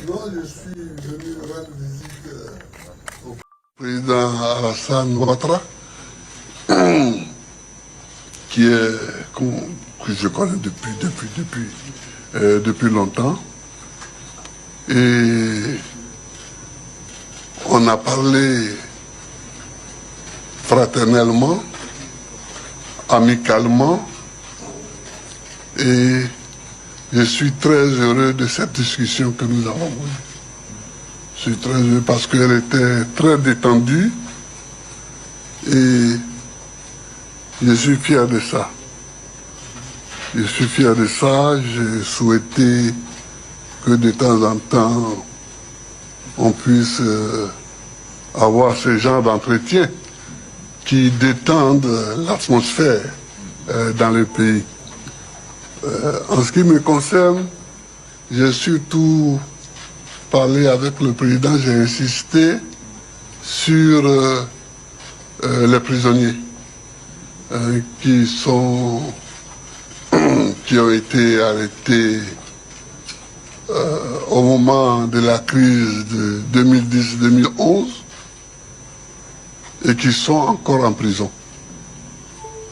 Non, je suis venu rendre visite au président Alassane Ouattara, que je connais depuis longtemps. Et on a parlé fraternellement, amicalement, et je suis très heureux de cette discussion que nous avons eue. Je suis très heureux parce qu'elle était très détendue et je suis fier de ça. Je suis fier de ça. J'ai souhaité que de temps en temps, on puisse avoir ce genre d'entretien qui détendent l'atmosphère dans le pays. En ce qui me concerne, j'ai surtout parlé avec le président, j'ai insisté sur les prisonniers qui ont été arrêtés au moment de la crise de 2010-2011 et qui sont encore en prison.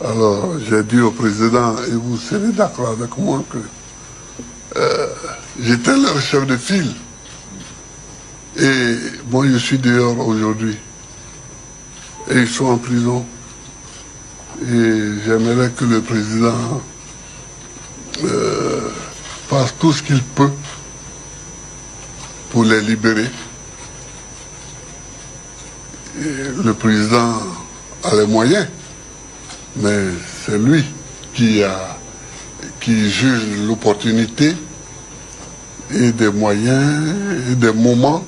Alors, j'ai dit au président, et vous serez d'accord avec moi, que j'étais leur chef de file. Et moi, je suis dehors aujourd'hui. Et ils sont en prison. Et j'aimerais que le président fasse tout ce qu'il peut pour les libérer. Et le président a les moyens. Mais c'est lui qui juge l'opportunité et des moyens et des moments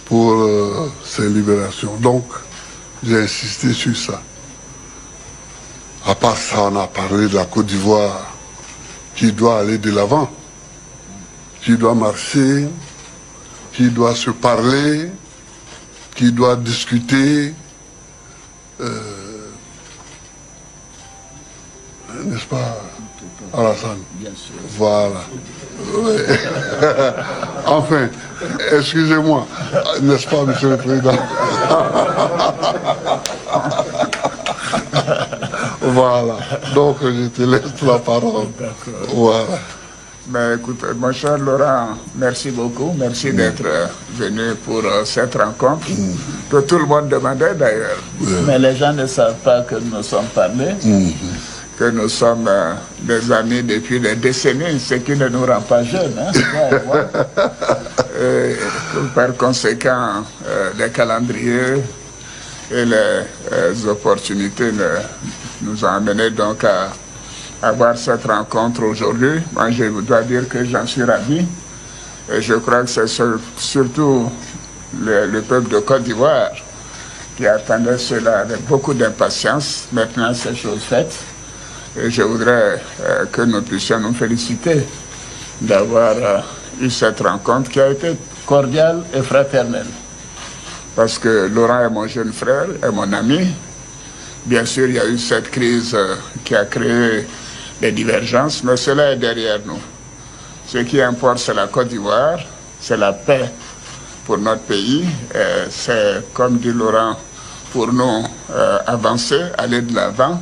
pour ces libérations. Donc, j'ai insisté sur ça. À part ça, on a parlé de la Côte d'Ivoire qui doit aller de l'avant, qui doit marcher, qui doit se parler, qui doit discuter. N'est-ce pas, Alassane? Bien sûr. Voilà. Enfin, excusez-moi, n'est-ce pas, Monsieur le Président? Voilà. Donc, je te laisse la parole. Voilà. Ben, écoute, mon cher Laurent, merci beaucoup. Merci d'être venu pour cette rencontre, que tout le monde demandait d'ailleurs. Mais les gens ne savent pas que nous nous sommes parlé. Que nous sommes des amis depuis des décennies, ce qui ne nous rend pas jeunes. Hein, par conséquent, les calendriers et les opportunités nous ont amenés donc à avoir cette rencontre aujourd'hui. Moi, je dois dire que j'en suis ravi. Et je crois que c'est surtout le peuple de Côte d'Ivoire qui attendait cela avec beaucoup d'impatience. Maintenant, c'est chose faite. Et je voudrais que nous puissions nous féliciter d'avoir eu cette rencontre qui a été cordiale et fraternelle. Parce que Laurent est mon jeune frère, est mon ami. Bien sûr, il y a eu cette crise qui a créé des divergences, mais cela est derrière nous. Ce qui importe, c'est la Côte d'Ivoire, c'est la paix pour notre pays. C'est, comme dit Laurent, pour nous avancer, aller de l'avant.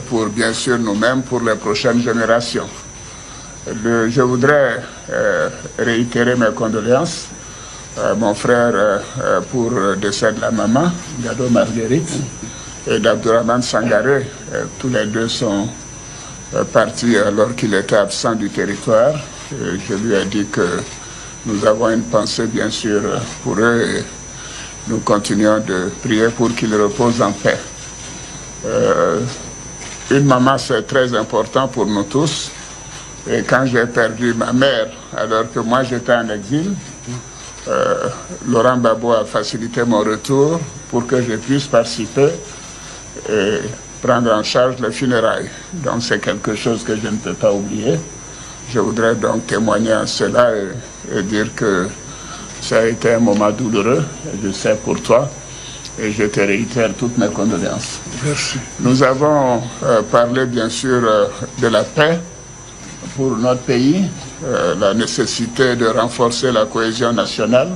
Pour bien sûr nous-mêmes, pour les prochaines générations. Je voudrais réitérer mes condoléances, mon frère pour le décès de la maman, Gado Marguerite, et d'Abdourahmane Sangaré. Tous les deux sont partis alors qu'il était absent du territoire. Et je lui ai dit que nous avons une pensée bien sûr pour eux et nous continuons de prier pour qu'ils reposent en paix. Une maman, c'est très important pour nous tous. Et quand j'ai perdu ma mère, alors que moi j'étais en exil, Laurent Gbagbo a facilité mon retour pour que je puisse participer et prendre en charge les funérailles. Donc c'est quelque chose que je ne peux pas oublier. Je voudrais donc témoigner à cela et dire que ça a été un moment douloureux, je sais pour toi. Et je te réitère toutes mes condoléances. Merci. Nous avons parlé bien sûr de la paix pour notre pays la nécessité de renforcer la cohésion nationale,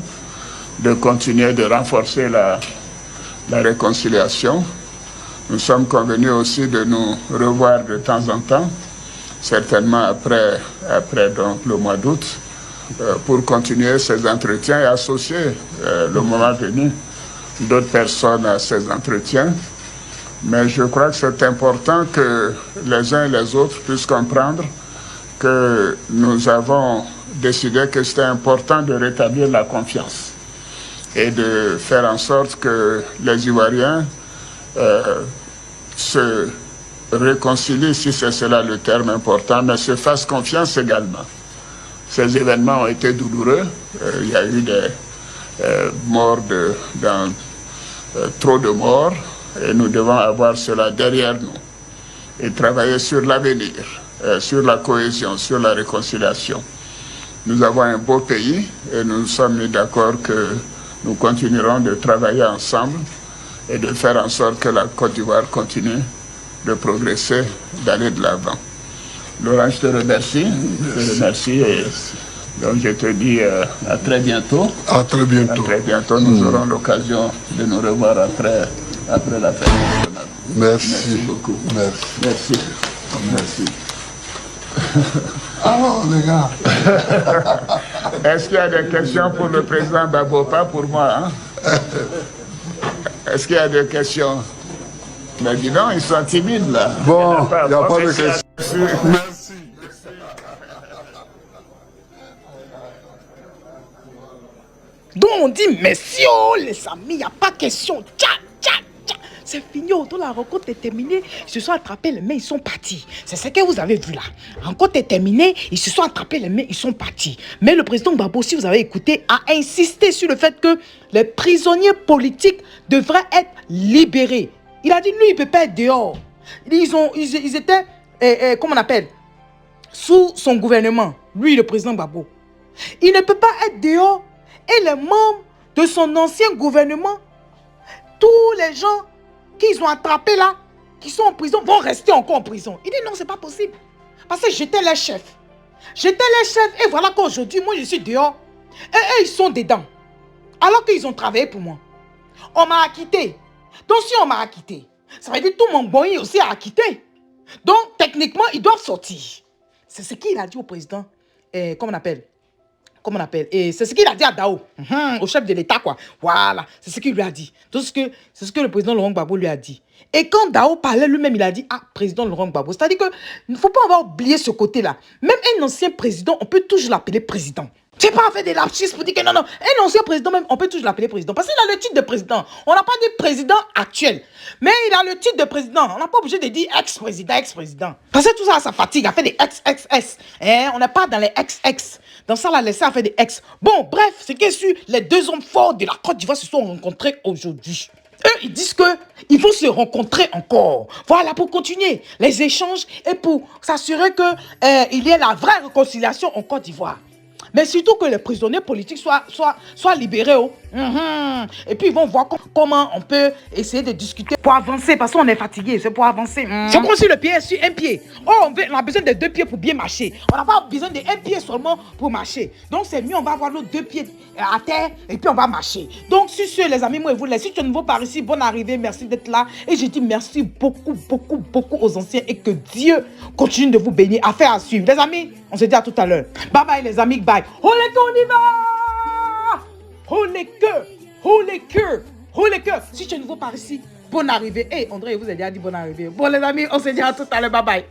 de continuer de renforcer la réconciliation. Nous sommes convenus aussi de nous revoir de temps en temps, certainement après donc, le mois d'août, pour continuer ces entretiens et associer le moment venu d'autres personnes à ces entretiens. Mais je crois que c'est important que les uns et les autres puissent comprendre que nous avons décidé que c'était important de rétablir la confiance et de faire en sorte que les Ivoiriens se réconcilient, si c'est cela le terme important, mais se fassent confiance également. Ces événements ont été douloureux. Il y a eu des morts, trop de morts, et nous devons avoir cela derrière nous et travailler sur l'avenir, sur la cohésion, sur la réconciliation. Nous avons un beau pays et nous sommes mis d'accord que nous continuerons de travailler ensemble et de faire en sorte que la Côte d'Ivoire continue de progresser, d'aller de l'avant. Laurent, je te remercie. Je te remercie et donc je te dis à très bientôt. À très bientôt. À très bientôt. Nous aurons l'occasion de nous revoir après la fête nationale. Merci beaucoup. Merci. Merci. Alors, les gars. Est-ce qu'il y a des questions pour le président Gbagbo? Pas pour moi. Hein? Est-ce qu'il y a des questions? Mais dis donc, ils sont timides là. Bon, il n'y a pas de questions. Merci. Donc on dit merci, oh les amis, il n'y a pas question. Tcha, tcha, tcha. C'est fini, autour la rencontre est terminée. Ils se sont attrapés les mains, ils sont partis. C'est ce que vous avez vu là. La rencontre est terminée, ils se sont attrapés les mains, ils sont partis. Mais le président Gbagbo, si vous avez écouté, a insisté sur le fait que les prisonniers politiques devraient être libérés. Il a dit, lui, il ne peut pas être dehors. Ils étaient, comment on appelle, sous son gouvernement, lui, le président Gbagbo. Il ne peut pas être dehors. Et les membres de son ancien gouvernement, tous les gens qu'ils ont attrapés là, qui sont en prison, vont rester encore en prison. Il dit non, c'est pas possible. Parce que j'étais leur chef. J'étais leur chef et voilà qu'aujourd'hui, moi je suis dehors. Et eux, ils sont dedans. Alors qu'ils ont travaillé pour moi. On m'a acquitté. Donc si on m'a acquitté, ça veut dire que tout mon boy aussi a acquitté. Donc techniquement, ils doivent sortir. C'est ce qu'il a dit au président. Comment on appelle, et c'est ce qu'il a dit à Dao, au chef de l'État, quoi. Voilà, c'est ce qu'il lui a dit. C'est ce que le président Laurent Gbagbo lui a dit. Et quand Dao parlait lui-même, il a dit, ah, président Laurent Gbagbo. C'est-à-dire qu'il ne faut pas avoir oublié ce côté-là. Même un ancien président, on peut toujours l'appeler président. Tu n'es pas fait des lapsus pour dire que non, un ancien président même, on peut toujours l'appeler président. Parce qu'il a le titre de président. On n'a pas dit président actuel. Mais il a le titre de président. On n'a pas obligé de dire ex-président. Parce que tout ça, ça fatigue. A fait des XXS. On n'est pas dans les XX. Dans ça, là, laissé à faire des ex. Bon, bref, c'est que les deux hommes forts de la Côte d'Ivoire se sont rencontrés aujourd'hui. Eux, ils disent qu'ils vont se rencontrer encore. Voilà, pour continuer les échanges et pour s'assurer qu'il y ait la vraie réconciliation en Côte d'Ivoire. Mais surtout que les prisonniers politiques soient libérés. Oh. Et puis ils vont voir comment on peut essayer de discuter pour avancer. Parce qu'on est fatigué, c'est pour avancer. C'est comme si le pied est sur un pied. Oh, on a besoin de deux pieds pour bien marcher. On n'a pas besoin d'un pied seulement pour marcher. Donc c'est mieux, on va avoir nos deux pieds à terre et puis on va marcher. Donc sur ce, les amis, moi je vous laisse. Si tu es nouveau par ici, bonne arrivée, merci d'être là. Et je dis merci beaucoup aux anciens et que Dieu continue de vous bénir. Affaire à suivre. Les amis, on se dit à tout à l'heure. Bye bye les amis, bye. Oh les gars, on y va! Oh les cœurs. Si tu es nouveau par ici, bonne arrivée. Hey, André, vous avez déjà dit bonne arrivée. Bon les amis, on se dit à tout à l'heure. Bye bye.